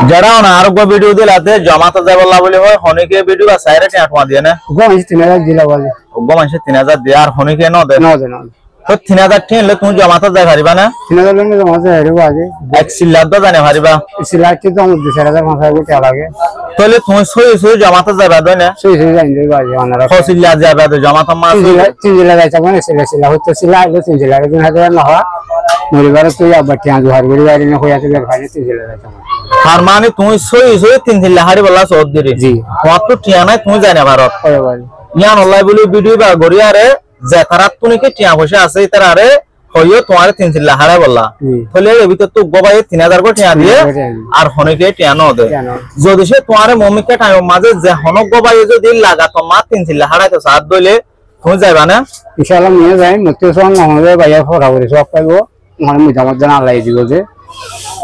যারা না আরো ভিডিও দিলাতে জমাতে যায় বলা বলি হয় হনিকে ভিডিও বা সাইরে টাকা দিয়ে না গমাইছে 3000 দিলা বলে গমাইছে 3000 দিয়ে আর হনিকে ন দে তো 3000 টিনলে তুমি জমাতে যায় পারিবা না 3000 লঙ্গে জমাতে হারিবা আগে এক সিলার তো জানে পারিবা সিলার কি তো 2000 5000 টাকা লাগে তাহলে তুমি সই জমাতে যাবে দই না সই যাই যাইবা যে অনারা ফসিলা যাবে তো জমাতে মাছ 3000 যাইতা মানে সিলা হতো সিলা আইলো 3000 3000 না হয় মরিবারে তুই আবার টিয়া দুহার গরি বাইরে না হইয়াতে বের ফাইনে 3000 যাইতা তার মানে তুমি সই 3 লাহারি বলা সদ দিরি জি কত টিয়া নাই তুমি জানা ভারত হয় বল ইয়ান আল্লাহ বলি ভিডিও বা গরিয়ারে যে তারা তুমি কি টিয়া বসে আছে তারারে হইও তোমার 3 লাহারা বললা তাহলে এর ভিতর তো গবাই 3000 কো টিয়া দিয়ে আর হনকে টিয়া ন দে যদি সে তোমার মমিকে টাইম মাঝে যে হনক গবাই যদি লাগা তোমার 3 লাহারা তো সাথ দইলে তুমি যাইবা না ইনশাআল্লাহ নিয়ে যাই নতে সঙ্গ আমাদের ভাইয়া ফরা করে সব পাইবো মানে মুজামত জানা আল্লাহ দিব যে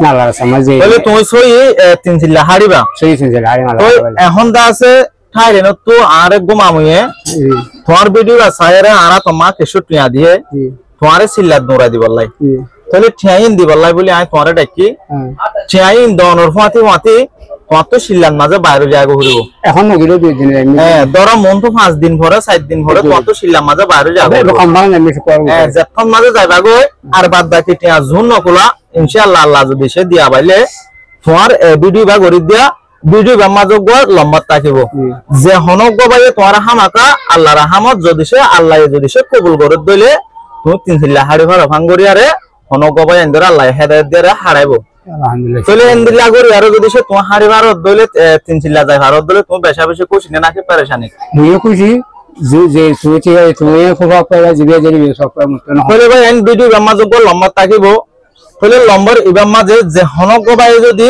নালার সমাজে তাহলে তুমি সই 3 লাহারিবা সই 3 লাহারি মালা তো এখন দা আছে ঠাইলেন তো আরেক গোমামুয়ে তোমার ভিডিও সাইরে আরা তোমার 61 টিয়া দিয়ে তোমারে সিল্লাত দৌড়া দিবল্লাই তাহলে টিয়াইন দিবল্লাই বলি আই তোমারে ডাকি টিয়াইন দনর ফাতি ফাতি কত সিল্লাত মাঝে বাইরে যাইগো ঘুরিব এখন নগিলো 2 দিন হ্যাঁ ধরো মন তো 5 দিন পরে 7 দিন পরে কত সিল্লাত মাঝে বাইরে যাইগো এরকম বাং আমি করব হ্যাঁ যখন মাঝে যাইবা গো আর বাদ বাকি টিয়া জুন নকুলা ইনশাআল্লাহ আল্লাহ যদি সে দিয়া বাইলে তোমার ভিডিও বা গরি দিয়া ভিডিও বা মাঝে গো লম্বা থাকিব যে হনক গো বাইয়ে তোমার হামাকা আল্লাহর রহমত যদি সে আল্লাহ যদি সে কবুল করে দইলে তুমি 3 লাহারি ভরা ভাঙ্গরিয়ারে হনক গো বাইয়ে এন্দরা আল্লাহ হেদায়েত দিয়া হারাইবো আলহামদুলিল্লাহ তাহলে এন্দিলা গরি আর যদি সে তোমার হারি ভারত দইলে 3 লাখ যায় ভারত দইলে তুমি বেশা বেশি খুশি না নাকি পেরেশানি নিয়ে খুশি যে সুচি তুমি খুব পাইবা জিবে জিবে সব মত না তাহলে ভাই এন ভিডিও বা মাঝে গো লম্বা থাকিব তাহলে লম্বার ইবার মাঝে যে হনক গো বাইয়ে যদি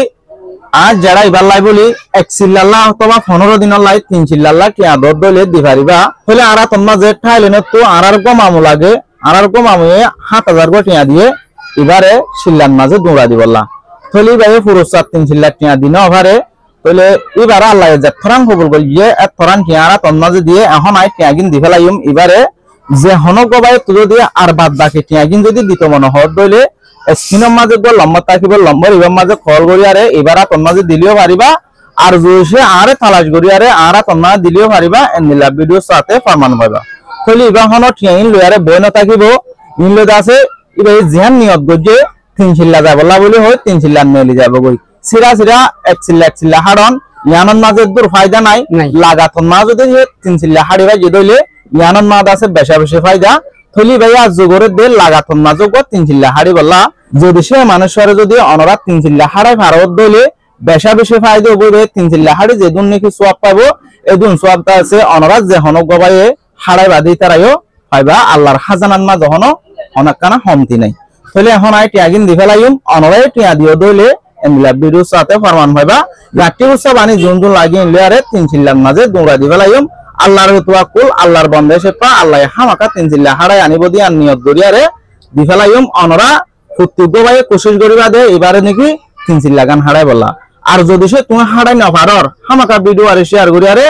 আর যারা এবার লাই বলি 1 সিল্লাল্লাহ অথবা 15 দিনের লাই 3 সিল্লাল্লাহ কি আদর দলে দি পারিবা তাহলে আরা তোমরা যে ঠাইলেন তো আরার কম আমু লাগে আরার কম আমু 7000 গো টিয়া দিয়ে এবারে সিল্লান মাঝে দৌড়া দিবল্লা তাহলে ভাই পুরো 3 সিল্লা টিয়া দিন ওভারে তাহলে এবার আল্লাহ যে থরান কবুল করি যে এক থরান টিয়া আরা তোমরা যে দিয়ে এখন আই টিয়া গিন দি ফেলাইম এবারে যে হনক গো বাই তুই দিয়ে আর বাদ বাকি টিয়া গিন যদি দিত মনে হয় দইলে স্ক্রিনের মাঝে গো লম্বা থাকিব লম্বার ইবার মাঝে কল গড়িয়ারে এবারা তোমরা যে দিলিও পারিবা আর জোসে আরে তালাশ গড়িয়ারে আরা তোমরা দিলিও পারিবা এন্দিলা ভিডিও সাথে ফরমান পাইবা তাহলে ইবা হনো টিয়াইন লয়ারে বই না থাকিব ইনলে আছে ইবা জিহান নিয়ত গজে 3 সিল্লা যাবলা বলি হয় 3 সিল্লা মেলি যাব গই সিরা সিরা 1 সিল্লা হাড়ন ইয়ানন মাঝে দূর ফায়দা নাই লাগাতন মা যদি 3 সিল্লা হাড়িবা যে দইলে ইয়ানন মা আছে বেশা বেশি ফায়দা থলি ভাইয়া জোগরে দে লাগাতন না যোগ 3 সিল্লা হাড়ি বললা যদি সে মানুষের যদি অনরা 3 সিল্লা হাড়াই ভারত দইলে বেশা বেশি ফায়দা হবে 3 সিল্লা হাড়ি যে দুন নাকি সওয়াব পাবো এদুন সওয়াবটা আছে অনরা যে হনক গবায়ে হাড়াই বাদি তারাইও পাইবা আল্লাহর খাজানার মা যখন অনেক কানা হমতি নাই তাহলে এখন আই টিয়াগিন দি ফেলাইম অনরাই টিয়া দিও দইলে এমলা ভিডিও সাথে ফরমান পাইবা লাটি উসা বানি জুন জুন লাগি ইনলে 3 সিল্লার মাঝে দৌড়া দি ফেলাইম আল্লাহর তাওয়াক্কুল আল্লাহর বান্দা সেপা আল্লাহ হামাকা 3 সিল্লা হাড়াই আনিব দি আর নিয়ত গরিয়ারে দি ফেলাইম অনরা ফুটুগো ভাই কোশিশ করিবা দে এবারে নাকি 3 সিল্লা গান হাড়াই বললা আর যদি সে তুমি হাড়াই না পারর হামাকা ভিডিও আর শেয়ার করিয়ারে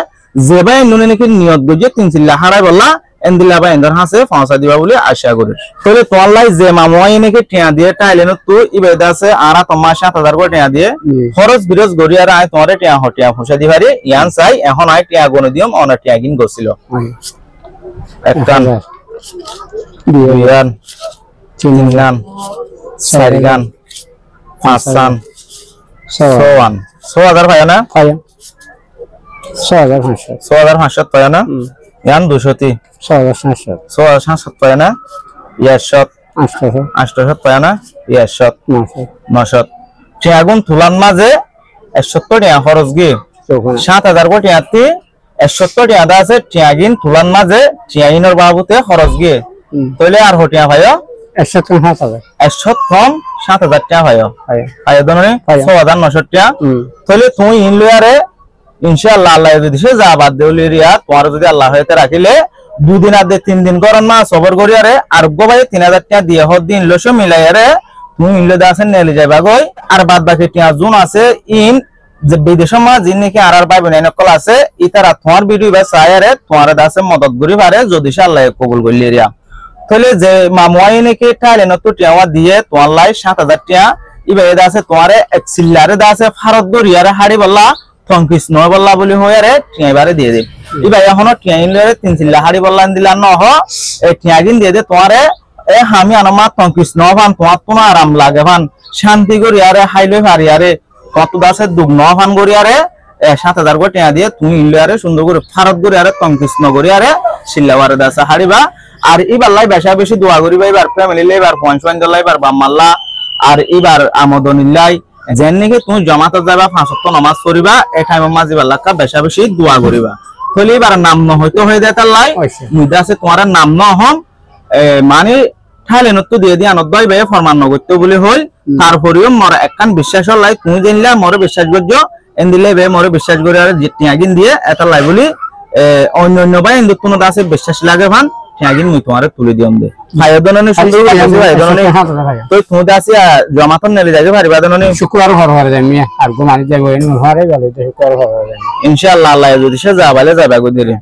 যে ভাই নুনে নাকি নিয়ত গজে 3 সিল্লা হাড়াই বললা এন্দিলা ভাই এন্ডার হাসে পৌঁছা দিবা বলে আশা করি তাহলে তোমার লাই যে মামুয়াই নাকি টিয়া দিয়ে টাইলেন তো ইবেদা আছে আরা তোমার 7000 কো টিয়া দিয়ে খরচ বিরজ গরিয়ারে আই তোমারে টিয়া হটিয়া পৌঁছা দিবারে ইয়ান চাই এখন আই টিয়া গনে দিম অনা টিয়া গিন গছিল একটান দুইয়ান তিনগান চারগান পাঁচগান ছয়গান 6000 পায় না 6500 পায় না ইয়ান 200 6500 পায় না ইয়াশত 800 পায় না ইয়াশত 900 টিয়াগুন তুলান মাঝে 71 টিয়া খরচ গি 7000 কোটি আতি 71 টিয়া দা আছে টিয়াগিন তুলান মাঝে টিয়াইনর বাবুতে খরচ গি তাহলে আর হটিয়া ভাইও 100 কম 7000 টাকা ভাইও আয় দননে 6900 টাকা তাহলে তুমি ইনলিয়ারে ইনশাআল্লাহ আল্লাহ যদি সে যা বাদ দেউলি রিয়া তোমার যদি আল্লাহ হইতে রাখিলে 2 দিন আদে 3 দিন করন না সবর করিয়ারে আর গো ভাই 3000 টাকা দিয়ে হদ দিন লসো মিলাইয়ারে তুমি ইনলে দাসেন নেলি যাইবা গই আর বাদ বাকি টিয়া জুন আছে ইন যে বিদেশের মা জিন নাকি আর পাইবে না নকল আছে ইতারা তোমার ভিডিও বা সায়ারে তোমার দাসে মদত করি পারে যদি সে আল্লাহ কবুল করলি রিয়া তাহলে যে মামুয়াই নাকি টাইলে নতো টিয়া দিয়ে তোমার লাই 7000 টাকা ইবাই দাসে তোমারে এক সিল্লারে দাসে ফারত দরিয়ারে হাড়ি বললা তংকিস নয় বললা বলি হয়ারে টিয়াইবারে দিয়ে দে ইবাই এখনো টিয়াইনলে তিন সিল্লা হাড়ি বললা দিলা ন হ এই টিয়াগিন দিয়ে দে তোমারে এ আমি আনমা তংকিস ন ভান তোমার তো আরাম লাগে ভান শান্তি করিয়ারে হাইলে পারিয়ারে কত দাসে দুগ ন ভান করিয়ারে 7,000 করে টিয়া দিয়ে তুমি ইন্ডিয়ারে সুন্দর করে ফারত করিয়ারে তংকিস ন করিয়ারে সিল্লাবারে দাসে হাড়িবা আর এবার লাই বেশা বেশি দোয়া করিবা এবার ফ্যামিলি লাইবার পঞ্চওয়ান লাইবার বাম্মাল্লা আর এবার আমদনিল্লাই যেন নাকি তুমি জমাতে যাবা 5 ওয়াক্ত নামাজ পড়িবা এই টাইমে মাঝিবার লাকা বেশা বেশি দোয়া করিবা তাহলে এবার নাম ন হয়তো হয়ে যায় তার লাই মুইদা আছে তোমার নাম ন হন মানে ঠাইলেন তো দিয়ে দিয়ে আনন্দ ভাই ফরমান নগত্য বলে হল তারপরেও মর একখান বিশ্বাসর লাই তুমি জানলা মরে বিশ্বাস করছ এন দিলে বে মরে বিশ্বাস করে আর টিয়াগিন দিয়ে এটা লাই বলি অন্য অন্য ভাই কিন্তু কোনো দাসে বিশ্বাস লাগে ভান টিয়াগিন মুই তোমারে তুলে দিয়ম দে ভাই দননে সুন্দর আছে ভাই দননে তো তুমি দাসি জমাতন নেলে যাইবে পারিবা দননে শুক্রবার ঘর ঘরে যাইমি আর গো মানি যাইবো এনে ঘরে গেল তো শুক্রবার ঘরে যাইমি ইনশাআল্লাহ আল্লাহ যদি সে যাবালে যাবা গো দিরে